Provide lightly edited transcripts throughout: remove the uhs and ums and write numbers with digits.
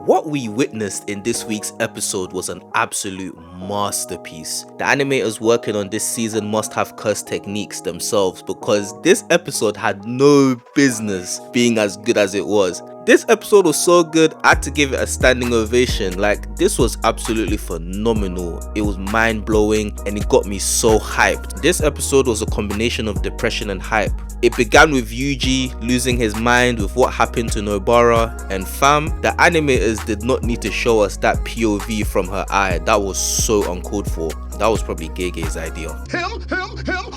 What we witnessed in this week's episode was an absolute masterpiece. The animators working on this season must have cursed techniques themselves because this episode had no business being as good as it was. This episode was so good, I had to give it a standing ovation. Like, this was absolutely phenomenal. It was mind-blowing and it got me so hyped. This episode was a combination of depression and hype. It began with Yuji losing his mind with what happened to Nobara, and fam, the animators did not need to show us that POV from her eye. That was so uncalled for. That was probably Gege's idea. Him, her, him,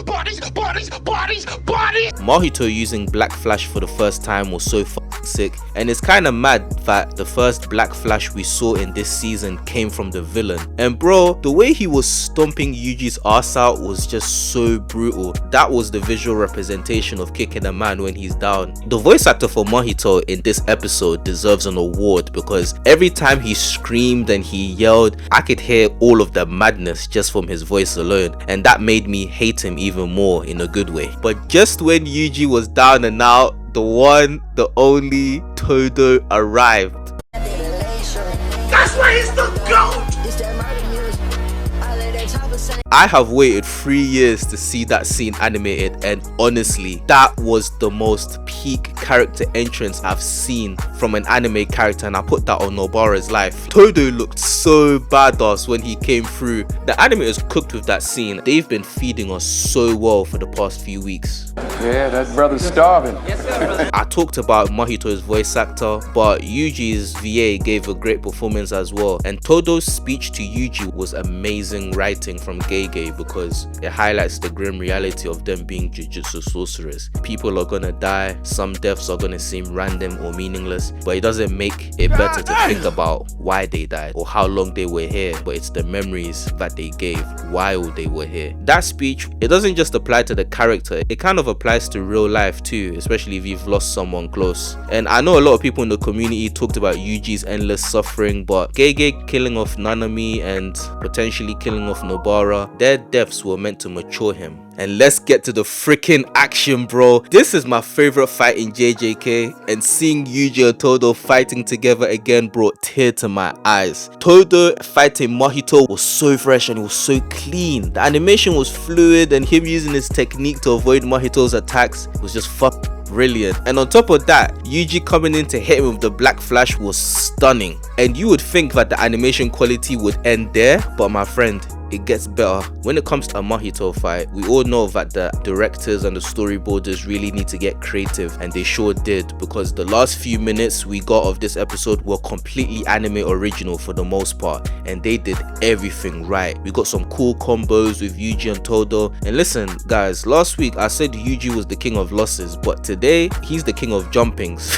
bodies. Mahito using Black Flash for the first time was so fucking sick, and it's kinda mad that the first Black Flash we saw in this season came from the villain. And bro, the way he was stomping Yuji's ass out was just so brutal. That was the visual representation of kicking a man when he's down. The voice actor for Mahito in this episode deserves an award because every time he screamed and he yelled, I could hear all of the madness just from his voice alone, and that made me hate him even more in a good way. But just when Yuji was down and out, the one, the only Todo arrived. That's why he's the GOAT! I have waited 3 years to see that scene animated, and honestly, that was the most peak character entrance I've seen from an anime character, and I put that on Nobara's life. Todo looked so badass when he came through. The animators cooked with that scene. They've been feeding us so well for the past few weeks. Yeah, that brother's starving. I talked about Mahito's voice actor, but Yuji's VA gave a great performance as well, and Todo's speech to Yuji was amazing writing from Gege because it highlights the grim reality of them being Jujutsu sorcerers. People are gonna die, some deaths are gonna seem random or meaningless, but it doesn't make it better to think about why they died or how long they were here, but it's the memories that they gave while they were here. That speech, it doesn't just apply to the character, it kind of applies to real life too, especially if you've lost someone close. And I know a lot of people in the community talked about Yuji's endless suffering, but Gege killing off Nanami and potentially killing off Nobara, their deaths were meant to mature him. And let's get to the freaking action, bro. This is my favorite fight in JJK, and seeing Yuji and Todo fighting together again brought tears to my eyes. Todo fighting Mahito was so fresh and it was so clean. The animation was fluid, and him using his technique to avoid Mahito's attacks was just brilliant. And on top of that, Yuji coming in to hit him with the Black Flash was stunning. And you would think that the animation quality would end there, but my friend, it gets better. When it comes to a Mahito fight, we all know that the directors and the storyboarders really need to get creative, and they sure did, because the last few minutes we got of this episode were completely anime original for the most part, and they did everything right. We got some cool combos with Yuji and Todo. And listen guys, last week I said Yuji was the king of losses, but today he's the king of jumpings.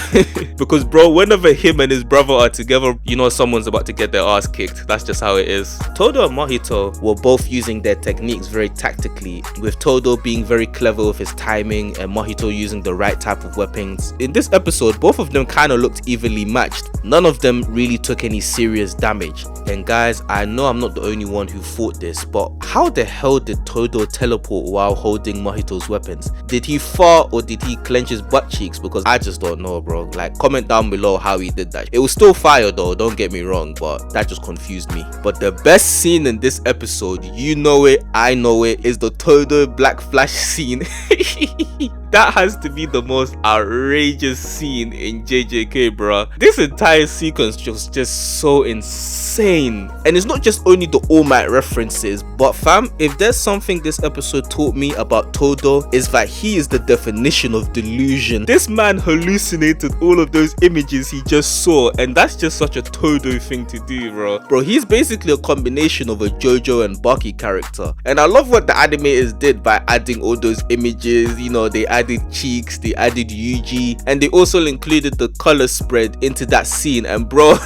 Because bro, whenever him and his brother are together, you know someone's about to get their ass kicked. That's just how it is. Todo and Mahito were both using their techniques very tactically, with Todo being very clever with his timing and Mahito using the right type of weapons. In this episode, both of them kind of looked evenly matched. None of them really took any serious damage. And guys, I know I'm not the only one who thought this, but how the hell did Todo teleport while holding Mahito's weapons? Did he fart or did he clench his butt cheeks? Because I just don't know, bro. Like, comment down below how he did that. It was still fire though, don't get me wrong, but that just confused me. But the best scene in this episode, you know it, I know it, is the Todo Black Flash scene. That has to be the most outrageous scene in JJK, bro. This entire sequence was just so insane. And it's not just only the All Might references, but fam, if there's something this episode taught me about Todo, is that he is the definition of delusion. This man hallucinated all of those images he just saw, and that's just such a Todo thing to do, bro. Bro, he's basically a combination of a JoJo and Baki character. And I love what the animators did by adding all those images. You know, they added cheeks, they added Yuji, and they also included the color spread into that scene. And bro,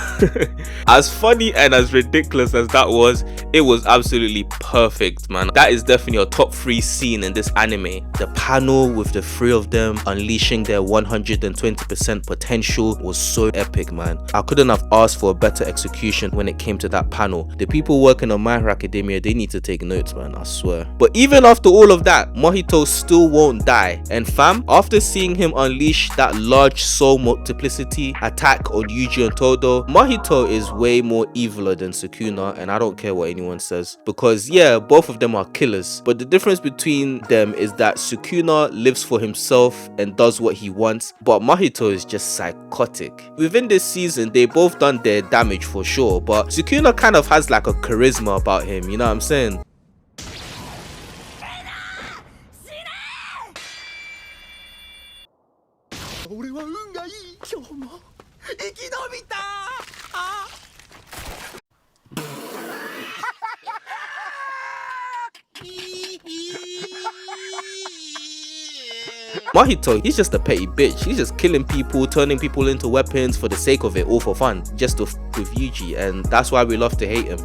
as funny and as ridiculous as that was, it was absolutely perfect, man. That is definitely a top 3 scene in this anime. The panel with the 3 of them unleashing their 120% potential was so epic, man. I couldn't have asked for a better execution when it came to that panel. The people working on My Hero Academia, they need to take notes, man, I swear. But even after all of that, Mahito still won't die, and And fam, after seeing him unleash that large soul multiplicity attack on Yuji and Todo, Mahito is way more eviler than Sukuna, and I don't care what anyone says, because yeah, both of them are killers, but the difference between them is that Sukuna lives for himself and does what he wants, but Mahito is just psychotic. Within this season, they both done their damage for sure, but Sukuna kind of has like a charisma about him, you know what I'm saying? Mahito, he's just a petty bitch. He's just killing people, turning people into weapons for the sake of it, all for fun, just to f with Yuji, and that's why we love to hate him.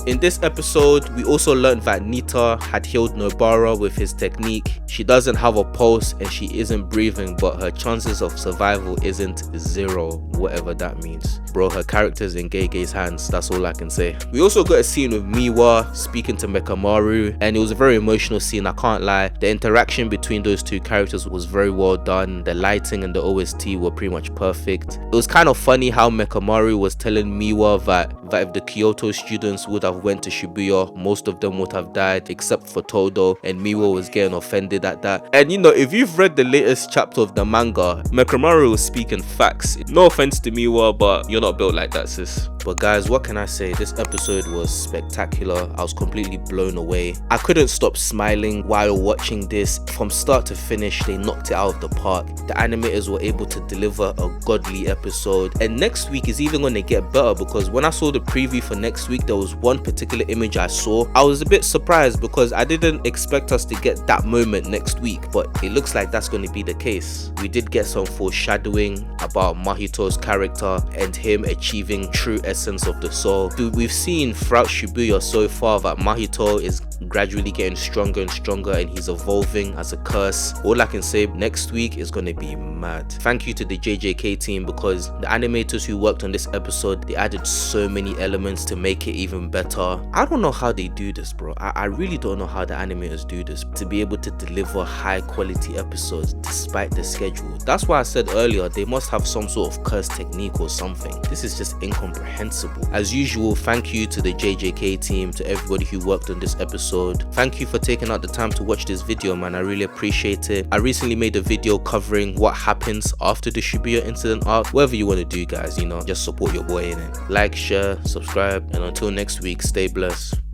In this episode, we also learned that Nita had healed Nobara with his technique. She doesn't have a pulse and she isn't breathing, but her chances of survival isn't 0, whatever that means. Bro, her character's in Gege's hands, that's all I can say. We also got a scene with Miwa speaking to Mekamaru, and it was a very emotional scene, I can't lie. The interaction between those two characters was very well done. The lighting and the OST were pretty much perfect. It was kind of funny how Mekamaru was telling Miwa that if the Kyoto students would have went to Shibuya, most of them would have died except for Todo, and Miwa was getting offended at that. And you know, if you've read the latest chapter of the manga, Mekamaru was speaking facts. No offense to Miwa, but you're not built like that, sis. But guys, what can I say? This episode was spectacular. I was completely blown away. I couldn't stop smiling while watching this. From start to finish, they knocked it out of the park. The animators were able to deliver a godly episode. And next week is even going to get better, because when I saw the preview for next week, there was one particular image I saw. I was a bit surprised because I didn't expect us to get that moment next week, but it looks like that's going to be the case. We did get some foreshadowing about Mahito's character and him achieving true essence of the soul. Dude, we've seen throughout Shibuya so far that Mahito is gradually getting stronger and stronger, and he's evolving as a curse. All I can say, next week is going to be mad. Thank you to the JJK team, because the animators who worked on this episode, they added so many elements to make it even better. I don't know how they do this, bro. I really don't know how the animators do this to be able to deliver high quality episodes despite the schedule. That's why I said earlier, they must have some sort of curse technique or something. This is just incomprehensible. As usual, thank you to the JJK team, to everybody who worked on this episode. Thank you for taking out the time to watch this video, man. I really appreciate it. I recently made a video covering what happens after the Shibuya incident arc. Whatever you want to do, guys, you know, just support your boy in it. Like, share, subscribe, and until next week, stay blessed.